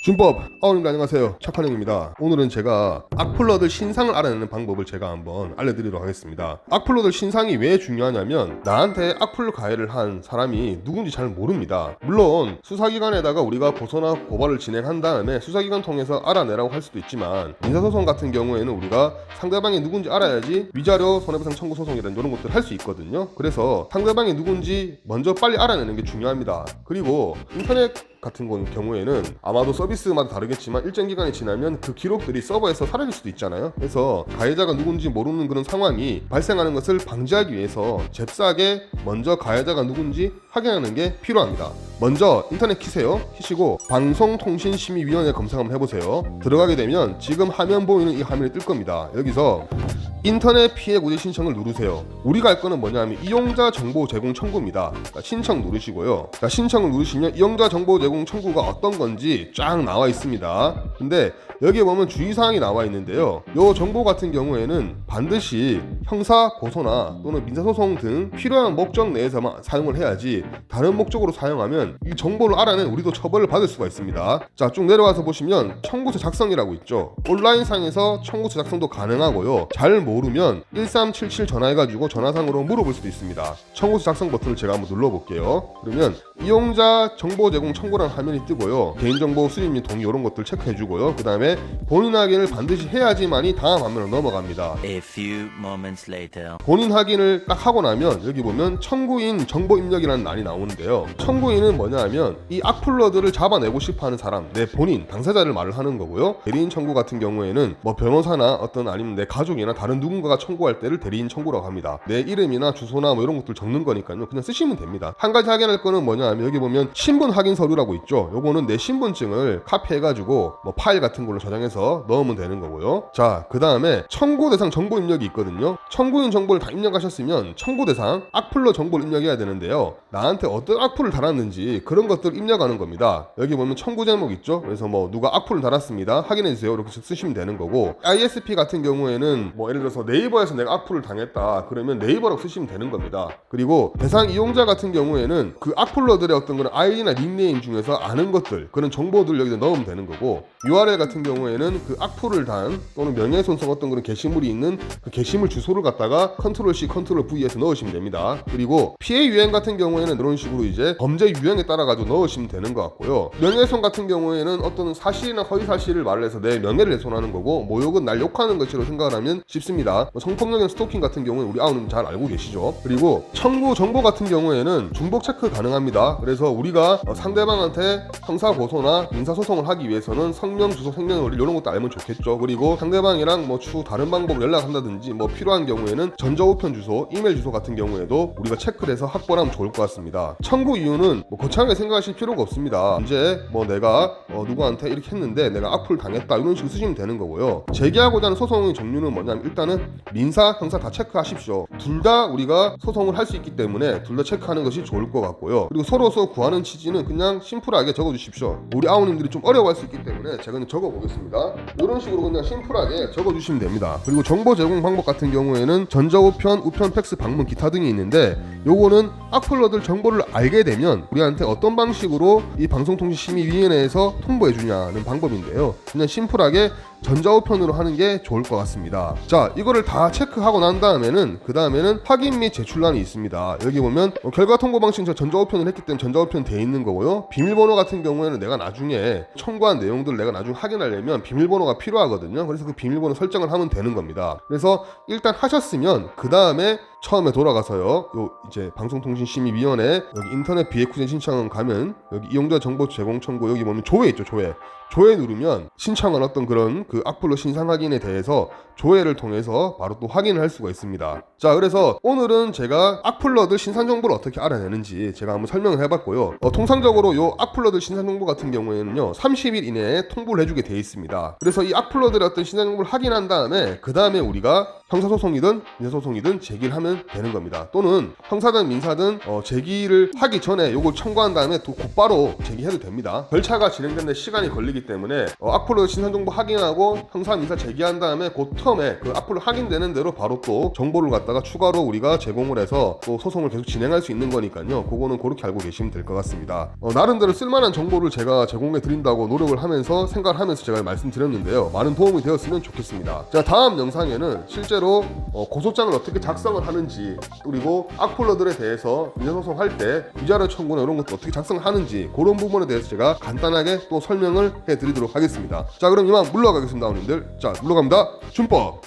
준법 아우님들 안녕하세요, 착한형입니다. 오늘은 제가 악플러들 신상을 알아내는 방법을 제가 한번 알려드리도록 하겠습니다. 악플러들 신상이 왜 중요하냐면 나한테 악플 가해를 한 사람이 누군지 잘 모릅니다. 물론 수사기관에다가 우리가 고소나 고발을 진행한 다음에 수사기관 통해서 알아내라고 할 수도 있지만 민사소송 같은 경우에는 우리가 상대방이 누군지 알아야지 위자료 손해배상 청구 소송이라는 이런 것들을 할 수 있거든요. 그래서 상대방이 누군지 먼저 빨리 알아내는 게 중요합니다. 그리고 인터넷 같은 경우에는 아마도 서비스마다 다르겠지만 일정 기간이 지나면 그 기록들이 서버에서 사라질 수도 있잖아요. 그래서 가해자가 누군지 모르는 그런 상황이 발생하는 것을 방지하기 위해서 잽싸게 먼저 가해자가 누군지 확인하는 게 필요합니다. 먼저 인터넷 키세요. 키시고 방송통신심의위원회 검색 한번 해보세요. 들어가게 되면 지금 화면 보이는 이 화면이 뜰 겁니다. 여기서 인터넷 피해 구제 신청을 누르세요. 우리가 할 거는 뭐냐면 이용자 정보 제공 청구입니다. 신청 누르시고요. 신청을 누르시면 이용자 정보 제공 청구가 어떤 건지 쫙 나와 있습니다. 근데 여기에 보면 주의사항이 나와 있는데요. 이 정보 같은 경우에는 반드시 형사 고소나 또는 민사소송 등 필요한 목적 내에서만 사용을 해야지 다른 목적으로 사용하면 이 정보를 알아낸 우리도 처벌을 받을 수가 있습니다. 자, 쭉 내려와서 보시면 청구서 작성이라고 있죠. 온라인상에서 청구서 작성도 가능하고요. 잘 모르면 1377 전화해가지고 전화상으로 물어볼 수도 있습니다. 청구서 작성 버튼을 제가 한번 눌러볼게요. 그러면 이용자 정보 제공 청구라는 화면이 뜨고요. 개인정보 수집 및 동의 이런 것들 체크해주고요. 그 다음에 본인 확인을 반드시 해야지만이 다음 화면으로 넘어갑니다. A few moments later. 본인 확인을 딱 하고 나면 여기 보면 청구인 정보 입력이라는 란이 나오는데요. 청구인은 뭐냐 하면 이 악플러들을 잡아내고 싶어하는 사람, 내 본인, 당사자를 말을 하는 거고요. 대리인 청구 같은 경우에는 뭐 변호사나 어떤 아니면 내 가족이나 다른 누군가가 청구할 때를 대리인 청구라고 합니다. 내 이름이나 주소나 뭐 이런 것들 적는 거니까요. 그냥 쓰시면 됩니다. 한 가지 확인할 거는 뭐냐 하면 여기 보면 신분 확인 서류라고 있죠. 요거는 내 신분증을 카피해가지고 뭐 파일 같은 걸로 저장해서 넣으면 되는 거고요. 자, 그 다음에 청구 대상 정보 입력이 있거든요. 청구인 정보를 다 입력하셨으면 청구 대상 악플러 정보를 입력해야 되는데요. 나한테 어떤 악플을 달았는지 그런 것들을 입력하는 겁니다. 여기 보면 청구 제목 있죠. 그래서 뭐 누가 악플을 달았습니다, 확인해주세요, 이렇게 쓰시면 되는 거고, ISP 같은 경우에는 뭐 예를 들어서 네이버에서 내가 악플을 당했다 그러면 네이버라고 쓰시면 되는 겁니다. 그리고 대상 이용자 같은 경우에는 그 악플러들의 어떤 그런 아이디나 닉네임 중에서 아는 것들, 그런 정보들 여기다 넣으면 되는 거고, URL 같은 경우에는 그 악플을 단 또는 명예훼손성 어떤 그런 게시물이 있는 그 게시물 주소를 갖다가 컨트롤 C 컨트롤 V에서 넣으시면 됩니다. 그리고 피해 유형 같은 경우에는 이런 식으로 이제 범죄 유형에 따라 가지고 넣으시면 되는 것 같고요. 명예훼손 같은 경우에는 어떤 사실이나 허위 사실을 말해서 내 명예를 훼손하는 거고, 모욕은 날 욕하는 것으로 생각을 하면 쉽습니다. 성폭력이나 스토킹 같은 경우는 우리 아우님 잘 알고 계시죠. 그리고 청구 정보 같은 경우에는 중복 체크 가능합니다. 그래서 우리가 상대방한테 형사 고소나 민사 소송을 하기 위해서는 성명, 주소, 생년월일 이런 것도 알면 좋겠죠. 그리고 상대방이랑 뭐 추후 다른 방법으로 연락한다든지 뭐 필요한 경우에는 전자우편 주소, 이메일 주소 같은 경우에도 우리가 체크를 해서 확보를 하면 좋을 것 같습니다. 청구 이유는 뭐 거창하게 생각하실 필요가 없습니다. 이제 뭐 내가 누구한테 이렇게 했는데 내가 악플 당했다 이런 식으로 쓰시면 되는 거고요. 제기하고자 하는 소송의 종류는 뭐냐면 일단은 민사, 형사 다 체크하십시오. 둘 다 우리가 소송을 할 수 있기 때문에 둘 다 체크하는 것이 좋을 것 같고요. 그리고 서로서 구하는 취지는 그냥 심플하게 적어주십시오. 우리 아우님들이 좀 어려워할 수 있기 때문에 제가 그냥 적어보겠습니다. 이런 식으로 그냥 심플하게 적어주시면 됩니다. 그리고 정보 제공 방법 같은 경우에는 전자우편, 우편, 팩스, 방문, 기타 등이 있는데 요거는 악플러들 정보를 알게 되면 우리한테 어떤 방식으로 이 방송통신심의위원회에서 통보해 주냐는 방법인데요. 그냥 심플하게 전자우편으로 하는 게 좋을 것 같습니다. 자, 이거를 다 체크하고 난 다음에는 그 다음에는 확인 및 제출란이 있습니다. 여기 보면 결과 통보 방식 전자우편을 했기 때문에 전자우편 돼 있는 거고요. 비밀번호 같은 경우에는 내가 나중에 청구한 내용들을 내가 나중에 확인하려면 비밀번호가 필요하거든요. 그래서 그 비밀번호 설정을 하면 되는 겁니다. 그래서 일단 하셨으면 그 다음에 처음에 돌아가서요, 이제 방송통신심의위원회 여기 인터넷 비해쿠제 신청을 가면 여기 이용자 정보 제공 청구 여기 보면 조회 있죠. 조회 누르면 신청한 어떤 그런 그 악플러 신상 확인에 대해서 조회를 통해서 바로 또 확인을 할 수가 있습니다. 자, 그래서 오늘은 제가 악플러들 신상 정보를 어떻게 알아내는지 제가 한번 설명을 해봤고요. 통상적으로 요 악플러들 신상 정보 같은 경우에는요 30일 이내에 통보를 해주게 돼 있습니다. 그래서 이 악플러들의 어떤 신상 정보를 확인한 다음에 그 다음에 우리가 형사소송이든 민사소송이든 제기를 하면 되는 겁니다. 또는 형사든 민사든 제기를 하기 전에 요걸 청구한 다음에 또 곧바로 제기해도 됩니다. 절차가 진행되는데 시간이 걸리기 되기 때문에 악플러 신상 정보 확인하고 형사 민사 제기한 다음에 그 텀에 그 악플러 확인되는 대로 바로 또 정보를 갖다가 추가로 우리가 제공을 해서 또 소송을 계속 진행할 수 있는 거니까요. 그거는 그렇게 알고 계시면 될 것 같습니다. 나름대로 쓸만한 정보를 제가 제공해 드린다고 노력을 하면서 생각을 하면서 제가 말씀드렸는데요. 많은 도움이 되었으면 좋겠습니다. 자, 다음 영상에는 실제로 고소장을 어떻게 작성을 하는지, 그리고 악플러들에 대해서 민사소송할 때 위자료 청구나 이런 것도 어떻게 작성하는지 그런 부분에 대해서 제가 간단하게 또 설명을 해드리도록 하겠습니다. 자, 그럼 이만 물러가겠습니다, 어머님들. 자, 물러갑니다. 준법